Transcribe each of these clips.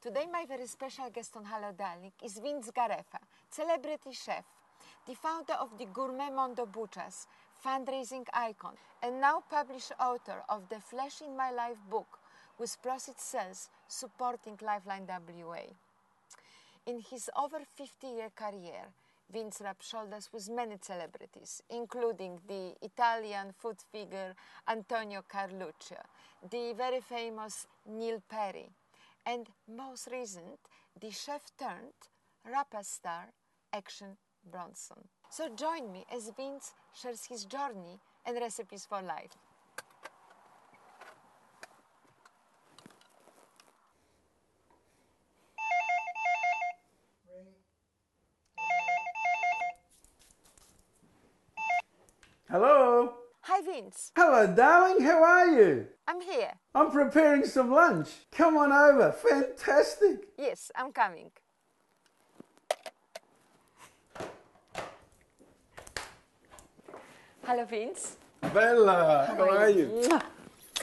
Today my very special guest on Hello Darlink is Vince Garreffa, celebrity chef, the founder of the Gourmet Mondo Butchers, fundraising icon, and now published author of the Flesh in My Life book, with proceeds sales supporting Lifeline WA. In his over 50-year career, Vince rubbed shoulders with many celebrities, including the Italian food figure Antonio Carlucci, the very famous Neil Perry, and most recent, the chef-turned-rapper star Action Bronson. So join me as Vince shares his journey and recipes for life. Hello. Hi, Vince. Hello, darling. How are you? I'm here. I'm preparing some lunch. Come on over. Fantastic. Yes, I'm coming. Hello, Vince. Bella, how are you? Mwah.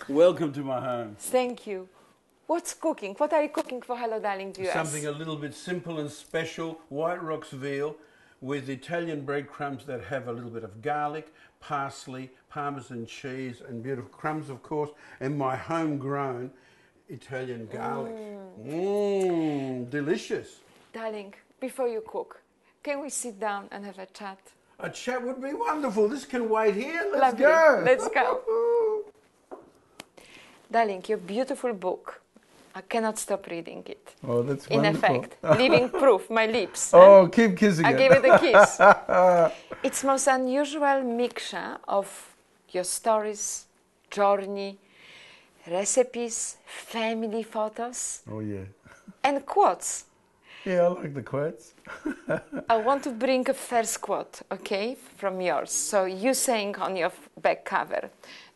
Welcome to my home. Thank you. What's cooking? What are you cooking for Hello Darling viewers? Something a little bit simple and special. White Rocks veal with Italian breadcrumbs that have a little bit of garlic, parsley, Parmesan cheese and beautiful crumbs, of course, and my homegrown Italian garlic. Delicious. Darling, before you cook, can we sit down and have a chat? A chat would be wonderful. This can wait here. Let's Lovely. go. Let's go. Darling, your beautiful book. I cannot stop reading it. Oh, that's in wonderful. effect, living proof, my lips. Oh, keep kissing I it. gave it a kiss. It's most unusual mixture of your stories, journey, recipes, family photos, Oh, yeah. and quotes. Yeah, I like the quotes. I want to bring a first quote, okay, from yours. So you saying on your back cover,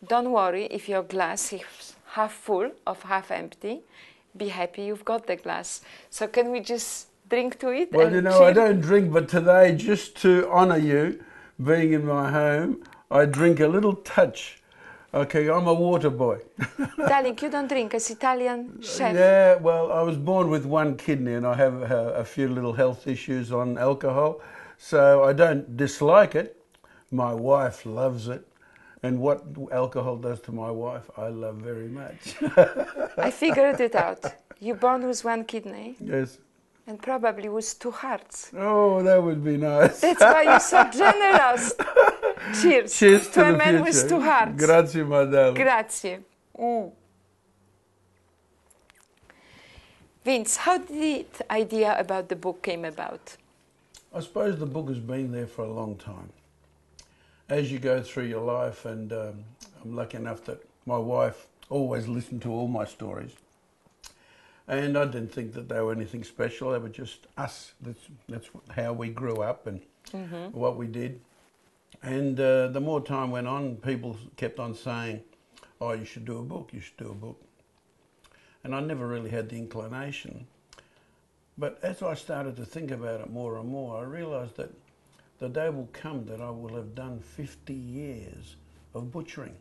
don't worry if your glass is half full or half empty. Be happy you've got the glass. So can we just drink to it? Well, and you know, cheer? I don't drink, but today, just to honour you, being in my home, I drink a little touch. Okay, I'm a water boy. Darling, you don't drink as Italian chef. Yeah, well, I was born with one kidney and I have a few little health issues on alcohol, so I don't dislike it. My wife loves it. And what alcohol does to my wife, I love very much. I figured it out. You're born with one kidney Yes. and probably with two hearts. Oh, that would be nice. That's why you're so generous. Cheers. Cheers to a the man future. with two hearts. Grazie, my darling. Grazie. Vince, how did the idea about the book came about? I suppose the book has been there for a long time. As you go through your life, and I'm lucky enough that my wife always listened to all my stories. And I didn't think that they were anything special. They were just us. That's how we grew up and what we did. And the more time went on, people kept on saying, oh, you should do a book, you should do a book. And I never really had the inclination. But as I started to think about it more and more, I realised that the day will come that I will have done 50 years of butchering.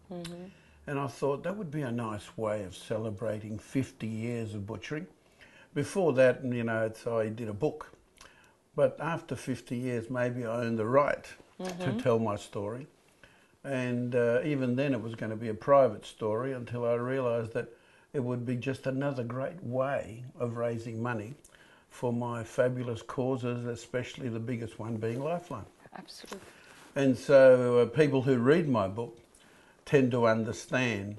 And I thought that would be a nice way of celebrating 50 years of butchering. Before that, you know, I did a book. But after 50 years, maybe I earned the right to tell my story. And even then it was going to be a private story until I realised that it would be just another great way of raising money for my fabulous causes, especially the biggest one being Lifeline. Absolutely. And so people who read my book tend to understand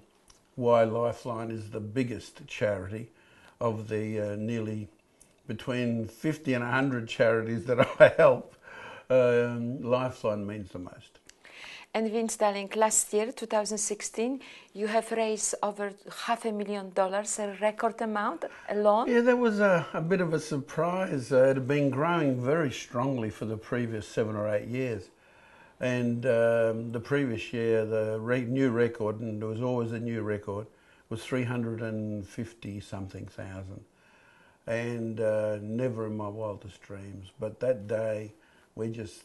why Lifeline is the biggest charity of the nearly between 50 and 100 charities that I help. Lifeline means the most. And Vince, darling, last year, 2016, you have raised over $500,000, a record amount alone. Yeah, that was a bit of a surprise. It had been growing very strongly for the previous 7 or 8 years. And the previous year, the new record, and there was always a new record, was 350-something thousand. And never in my wildest dreams. But that day, we just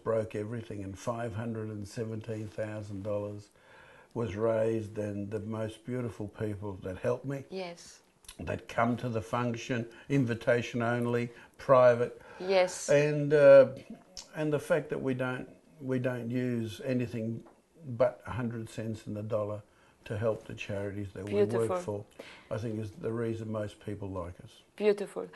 broke everything, and $517,000 was raised, and the most beautiful people that helped me. Yes. that come to the function, invitation only, private. Yes. And the fact that we don't use anything but 100 cents in the dollar to help the charities that we work for, I think is the reason most people like us. Beautiful.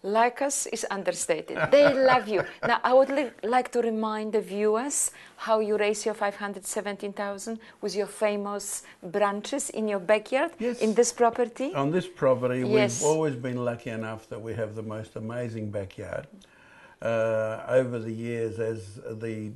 Like us is understated. They love you. Now, I would like to remind the viewers how you raise your 517,000 with your famous branches in your backyard, yes. in this property. On this property, yes. We've always been lucky enough that we have the most amazing backyard. Over the years, as the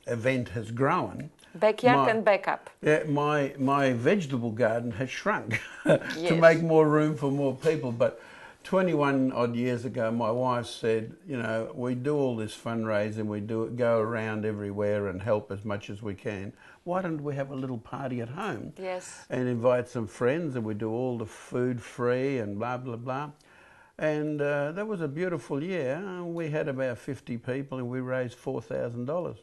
event has grown, backyard and backup. Yeah, my vegetable garden has shrunk yes. to make more room for more people. But 21 odd years ago, my wife said, you know, we do all this fundraising, we go around everywhere and help as much as we can. Why don't we have a little party at home? Yes. And invite some friends, and we do all the food free and blah, blah, blah. And that was a beautiful year. We had about 50 people and we raised $4,000.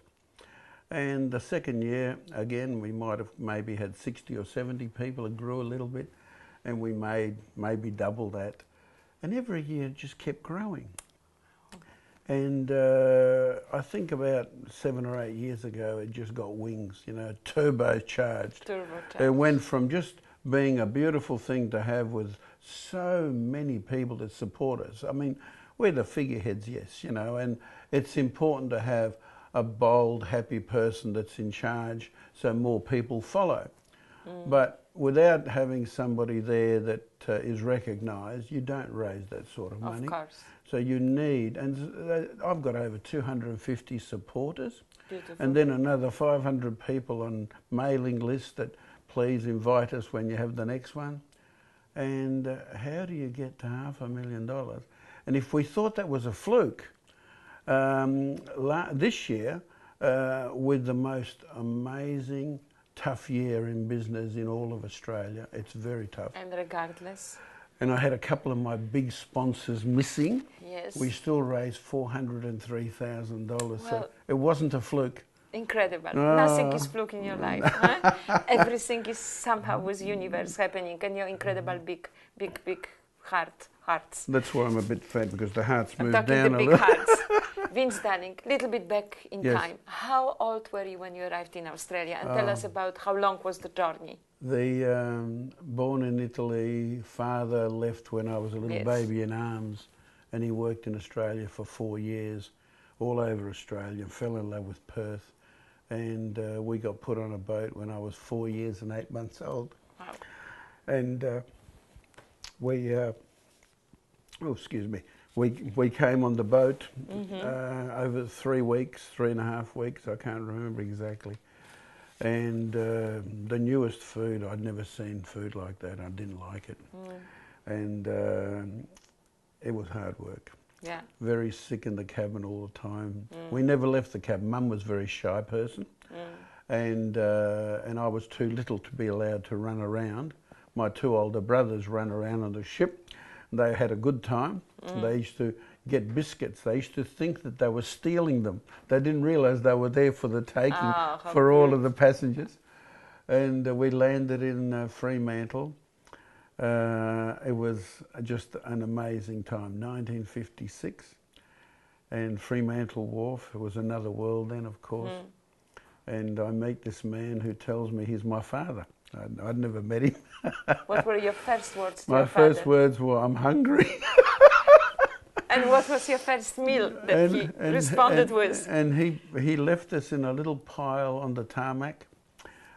And the second year, again, we might have maybe had 60 or 70 people. It grew a little bit, and we made maybe double that. And every year it just kept growing. And I think about 7 or 8 years ago, it just got wings, you know, turbocharged. It went from just being a beautiful thing to have with so many people that support us. I mean, we're the figureheads, yes, you know, and it's important to have a bold, happy person that's in charge so more people follow. But without having somebody there that is recognised, you don't raise that sort of money. Of course. So you need, and I've got over 250 supporters. Beautiful. And then another 500 people on mailing lists that please invite us when you have the next one. And how do you get to $500,000? And if we thought that was a fluke, this year, with the most amazing, tough year in business in all of Australia, it's very tough. And regardless. And I had a couple of my big sponsors missing. Yes. We still raised $403,000, well, so it wasn't a fluke. Incredible. Nothing is fluke in your life. Huh? Everything is somehow with universe happening, and your incredible big hearts. That's why I'm a bit fat, because the hearts moved down down the a big little. hearts. Vince, darling, little bit back in yes. time. How old were you when you arrived in Australia? And tell us about how long was the journey. Born in Italy, father left when I was a little yes. baby in arms, and he worked in Australia for 4 years, all over Australia, fell in love with Perth. And we got put on a boat when I was 4 years and 8 months old. Wow. And we came on the boat over 3 weeks, 3.5 weeks, I can't remember exactly. And the newest food, I'd never seen food like that. I didn't like it. And it was hard work. Yeah. Very sick in the cabin all the time. We never left the cabin. Mum was a very shy person, and I was too little to be allowed to run around. My 2 older brothers ran around on the ship. They had a good time. They used to get biscuits. They used to think that they were stealing them. They didn't realise they were there for the taking for all of the passengers. And we landed in Fremantle. It was just an amazing time, 1956, and Fremantle Wharf. It was another world then, of course. And I meet this man who tells me he's my father. I'd never met him. What were your first words to my your father? first words were, "I'm hungry." And what was your first meal that he responded with? And he left us in a little pile on the tarmac.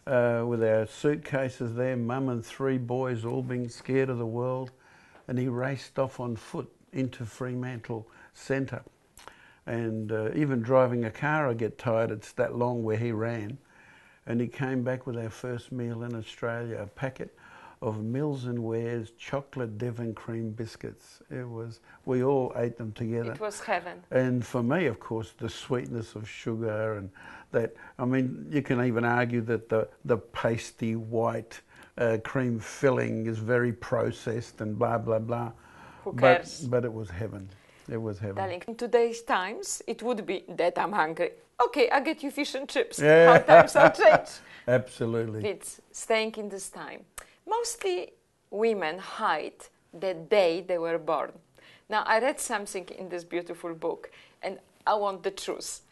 With our suitcases there, Mum and 3 boys all being scared of the world, and he raced off on foot into Fremantle Centre. And even driving a car I get tired, it's that long where he ran. And he came back with our first meal in Australia, a packet of Mills & Ware's chocolate Devon cream biscuits. We all ate them together. It was heaven. And for me, of course, the sweetness of sugar and that, I mean, you can even argue that the pasty white cream filling is very processed and blah, blah, blah. Who cares? But it was heaven. It was heaven. Darling, in today's times, it would be that I'm hungry. Okay, I'll get you fish and chips. Yeah. How times have changed. Absolutely. It's staying in this time. Mostly women hide the day they were born. Now, I read something in this beautiful book, and I want the truth.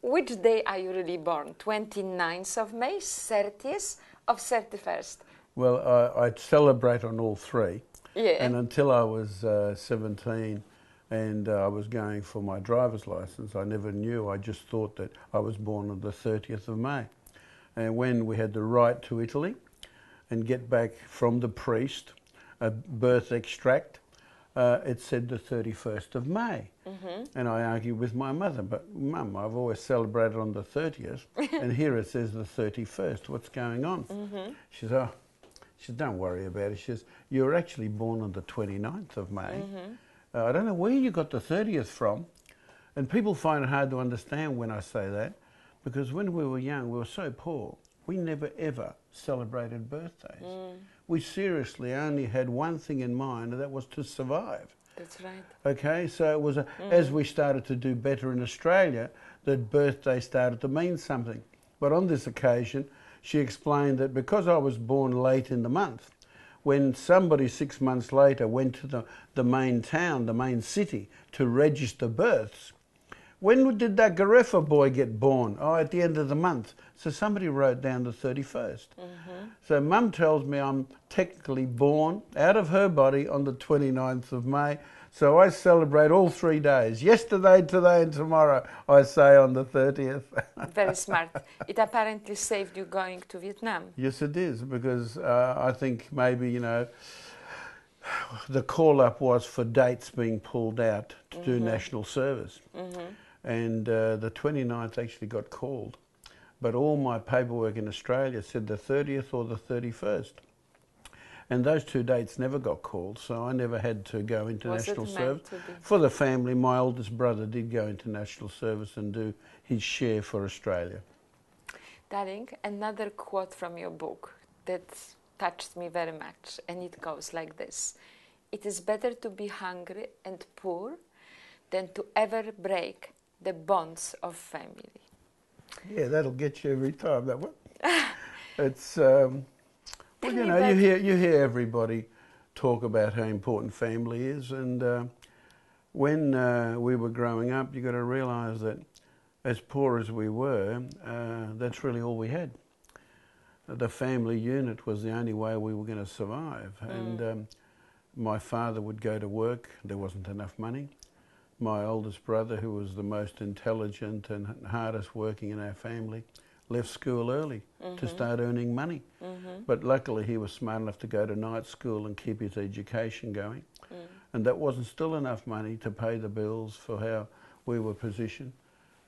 Which day are you really born? 29th of May, 30th, or 31st? Well, I'd celebrate on all three. Yeah. And until I was 17 and I was going for my driver's license, I never knew. I just thought that I was born on the 30th of May. And when we had to write to Italy and get back from the priest a birth extract, it said the 31st of May. And I argued with my mother, but Mum, I've always celebrated on the 30th, and here it says the 31st. What's going on? She says, don't worry about it. She says, you're actually born on the 29th of May. I don't know where you got the 30th from. And people find it hard to understand when I say that, because when we were young, we were so poor. We never ever celebrated birthdays. We seriously only had one thing in mind, and that was to survive. That's right. Okay, so it was as we started to do better in Australia, that birthday started to mean something. But on this occasion, she explained that because I was born late in the month, when somebody 6 months later went to the main town, the main city, to register births, when did that Garreffa boy get born? Oh, at the end of the month. So somebody wrote down the 31st. So Mum tells me I'm technically born out of her body on the 29th of May. So I celebrate all 3 days. Yesterday, today and tomorrow, I say on the 30th. Very smart. It apparently saved you going to Vietnam. Yes, it is, because I think maybe, you know, the call-up was for dates being pulled out to do national service. And the 29th actually got called. But all my paperwork in Australia said the 30th or the 31st. And those 2 dates never got called, so I never had to go into national service. For the family, my oldest brother did go into national service and do his share for Australia. Darling, another quote from your book that touched me very much, and it goes like this. It is better to be hungry and poor than to ever break the bonds of family. Yeah, that'll get you every time, that one. It's, well, you know, you hear everybody talk about how important family is, and when we were growing up, you got to realise that as poor as we were, that's really all we had. The family unit was the only way we were going to survive. And my father would go to work, there wasn't enough money. My oldest brother, who was the most intelligent and hardest working in our family, left school early to start earning money. But luckily he was smart enough to go to night school and keep his education going. And that wasn't still enough money to pay the bills for how we were positioned.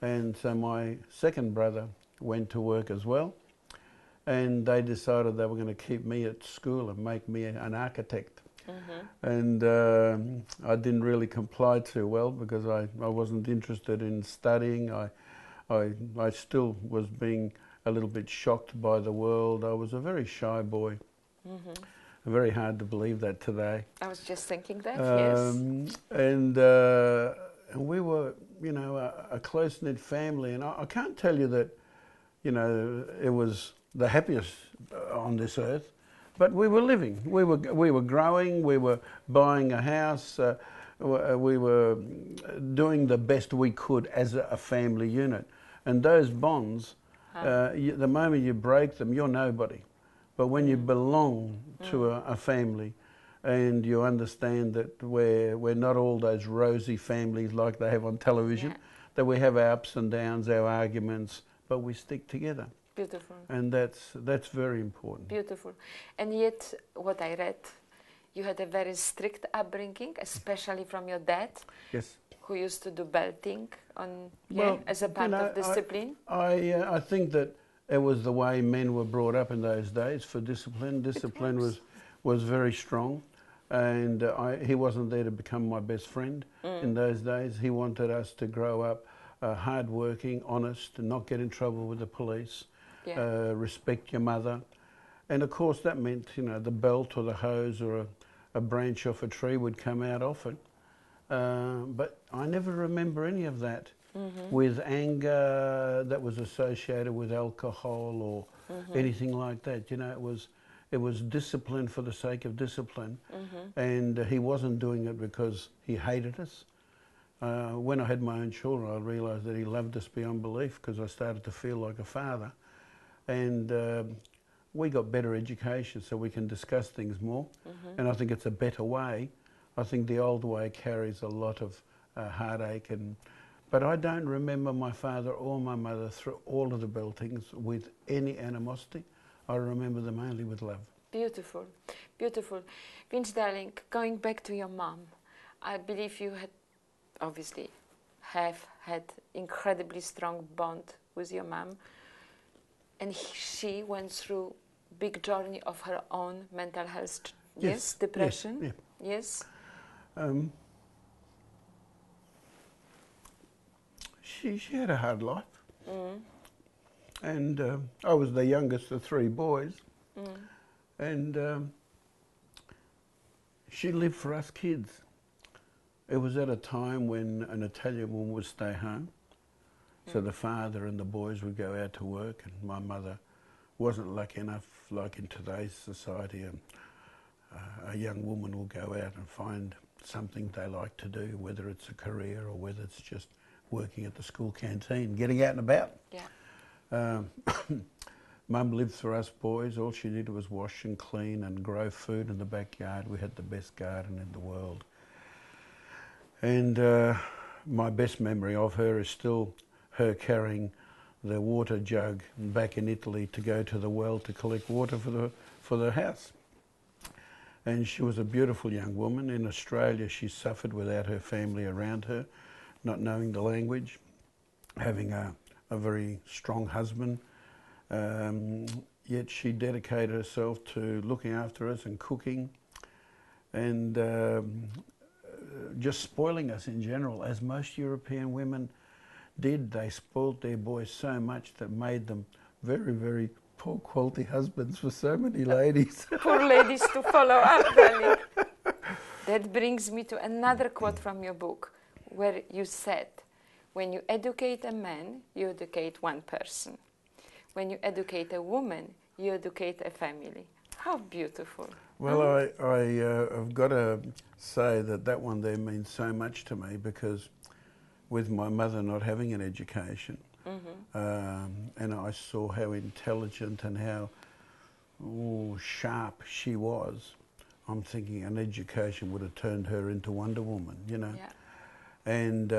And so my second brother went to work as well. And they decided they were going to keep me at school and make me an architect. And I didn't really comply too well because I wasn't interested in studying. I still was being a little bit shocked by the world. I was a very shy boy. Very hard to believe that today. I was just thinking that, yes. And we were, you know, a close-knit family. And I can't tell you that, you know, it was the happiest on this earth. But we were living. We were growing. We were buying a house. We were doing the best we could as a family unit. And those bonds, the moment you break them, you're nobody. But when you belong to a family, and you understand that we're not all those rosy families like they have on television, that we have our ups and downs, our arguments, but we stick together. Beautiful. And that's very important. Beautiful. And yet, what I read, you had a very strict upbringing, especially from your dad. Yes. Who used to do belting on as a part, you know, of discipline. I think that it was the way men were brought up in those days for discipline. Discipline was very strong, and he wasn't there to become my best friend in those days. He wanted us to grow up hard-working, honest, and not get in trouble with the police. Respect your mother. And of course that meant, you know, the belt or the hose or a branch off a tree would come out often. But I never remember any of that with anger that was associated with alcohol or anything like that. You know, It was discipline for the sake of discipline. And he wasn't doing it because he hated us. When I had my own children, I realised that he loved us beyond belief, because I started to feel like a father. And we got better education so we can discuss things more. And I think it's a better way. I think the old way carries a lot of heartache. But I don't remember my father or my mother through all of the beltings with any animosity. I remember them only with love. Beautiful, beautiful. Vince, darling, going back to your mom, I believe you had obviously have had incredibly strong bond with your mom, and she went through big journey of her own mental health. Yes, depression. Yes. She had a hard life, and I was the youngest of three boys, and she lived for us kids. It was at a time when an Italian woman would stay home, so the father and the boys would go out to work, and my mother wasn't lucky enough, like in today's society, a young woman will go out and find something they like to do, whether it's a career or whether it's just working at the school canteen, getting out and about. Mum lived for us boys. All she did was wash and clean and grow food in the backyard. We had the best garden in the world. And my best memory of her is still her carrying the water jug back in Italy to go to the well to collect water for the house. And she was a beautiful young woman. In Australia, she suffered without her family around her, not knowing the language, having a very strong husband. Yet she dedicated herself to looking after us and cooking, and just spoiling us in general, as most European women did. They spoilt their boys so much that made them very, very poor quality husbands for so many ladies. Poor ladies to follow up, darling. That brings me to another quote from your book, where you said, when you educate a man, you educate one person. When you educate a woman, you educate a family. How beautiful. Well, I've got to say that one there means so much to me, because with my mother not having an education, and I saw how intelligent and how sharp she was, I'm thinking an education would have turned her into Wonder Woman, you know. Yeah. And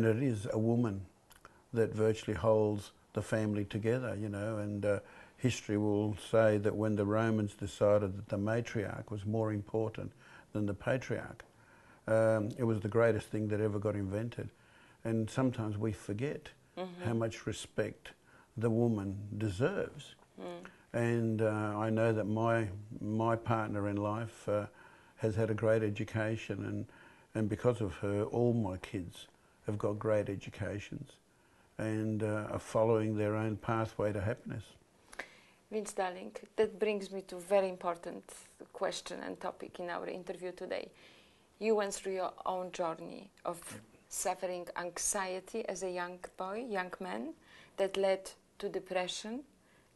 it is a woman that virtually holds the family together, you know, and history will say that when the Romans decided that the matriarch was more important than the patriarch, it was the greatest thing that ever got invented. And sometimes we forget how much respect the woman deserves. And I know that my partner in life has had a great education, and because of her, all my kids have got great educations and are following their own pathway to happiness. Vince, darling, that brings me to a very important question and topic in our interview today. You went through your own journey of suffering anxiety as a young boy, young man, that led to depression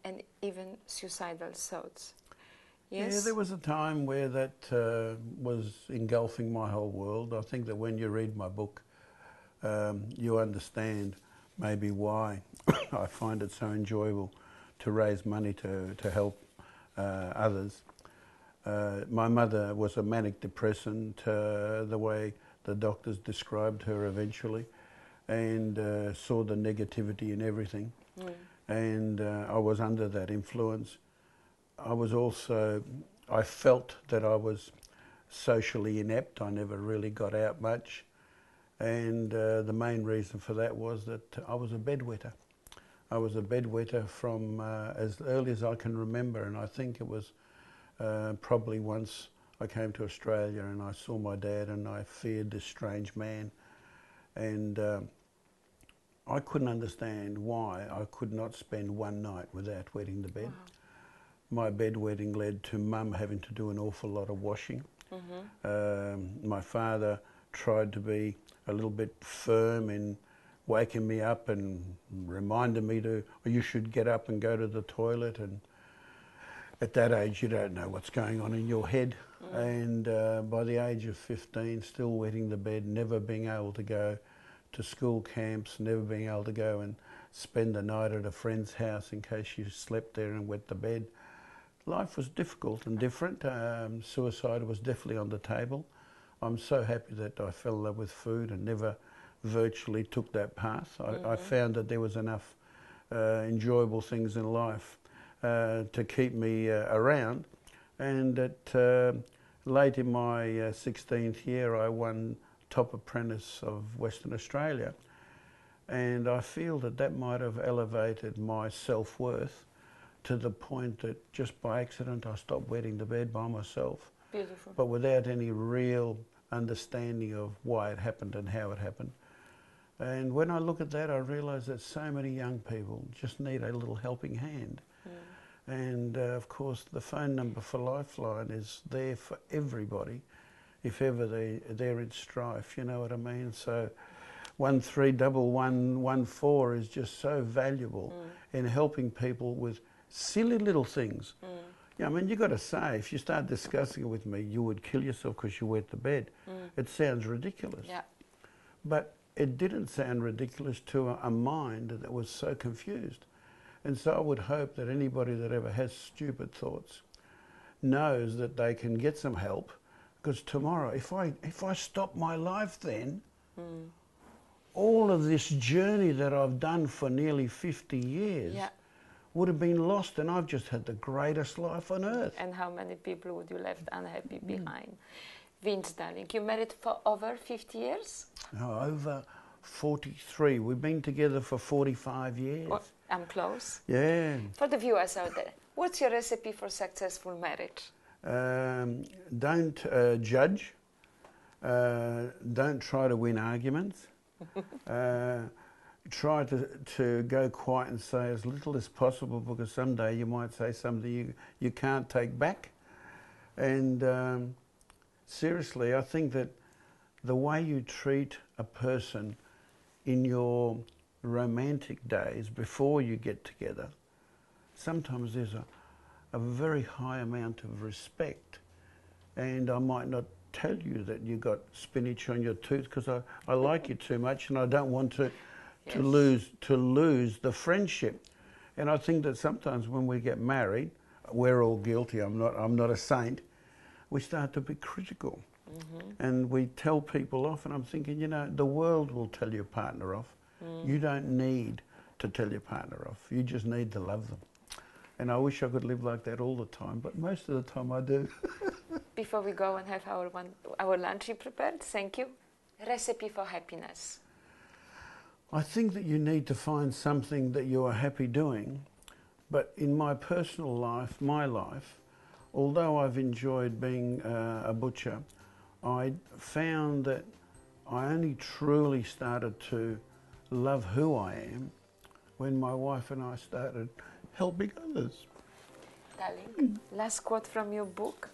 and even suicidal thoughts. Yes? Yeah, there was a time where that was engulfing my whole world. I think that when you read my book, you understand maybe why I find it so enjoyable to raise money to help others. My mother was a manic depressant, the way the doctors described her eventually, and saw the negativity in everything. And I was under that influence. I felt that I was socially inept. I never really got out much. And the main reason for that was that I was a bedwetter. I was a bedwetter from as early as I can remember, and I think it was probably once I came to Australia and I saw my dad and I feared this strange man, and I couldn't understand why I could not spend one night without wetting the bed. My bedwetting led to Mum having to do an awful lot of washing. My father tried to be a little bit firm in waking me up and reminded me you should get up and go to the toilet, at that age you don't know what's going on in your head. And by the age of 15, still wetting the bed, never being able to go to school camps, never being able to go and spend the night at a friend's house in case you slept there and wet the bed. Life was difficult and different. Suicide was definitely on the table. I'm so happy that I fell in love with food and never virtually took that path. I found that there was enough enjoyable things in life to keep me around. And at late in my 16th year, I won Top Apprentice of Western Australia. And I feel that that might have elevated my self-worth to the point that just by accident I stopped wetting the bed by myself. Beautiful. But without any real understanding of why it happened and how it happened. And when I look at that, I realise that so many young people just need a little helping hand. And of course the phone number for Lifeline is there for everybody if ever they're in strife, you know what I mean? So 131114 is just so valuable in helping people with silly little things. Yeah, I mean, you've got to say, if you start discussing it with me, you would kill yourself because you wet the bed. It sounds ridiculous. Yeah. But it didn't sound ridiculous to a mind that was so confused. And so I would hope that anybody that ever has stupid thoughts knows that they can get some help, because tomorrow, if I stop my life then, all of this journey that I've done for nearly 50 years would have been lost, and I've just had the greatest life on earth. And how many people would you left unhappy behind? Vince, darling, you married for over 50 years? No, over 43. We've been together for 45 years. Well, I'm close. Yeah. For the viewers out there, what's your recipe for successful marriage? Don't judge. Don't try to win arguments. Try to go quiet and say as little as possible, because someday you might say something you can't take back. And seriously, I think that the way you treat a person in your romantic days before you get together, sometimes there's a very high amount of respect. And I might not tell you that you got spinach on your tooth because I like you too much and I don't want to lose the friendship. And I think that sometimes when we get married, we're all guilty. I'm not a saint. We start to be critical. And we tell people off, and I'm thinking, you know, the world will tell your partner off. You don't need to tell your partner off. You just need to love them. And I wish I could live like that all the time, but most of the time I do. Before we go and have our lunch you prepared, thank you. Recipe for happiness. I think that you need to find something that you are happy doing, but in my personal life, my life, although I've enjoyed being a butcher, I found that I only truly started to love who I am when my wife and I started helping others. Darling, last quote from your book.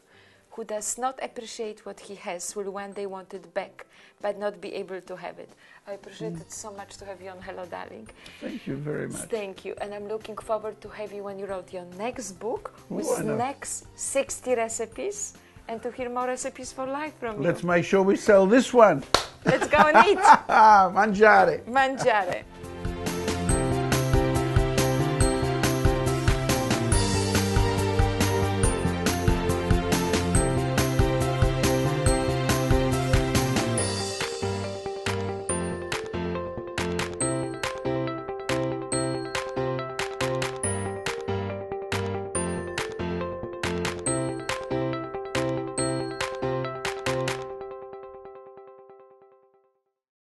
Who does not appreciate what he has will one day want it back, but not be able to have it. I appreciate it so much to have you on Hello, Darling. Thank you very much. Thank you. And I'm looking forward to have you when you wrote your next book with next 60 recipes, and to hear more recipes for life from you. Let's make sure we sell this one. Let's go and eat. Mangiare. Mangiare.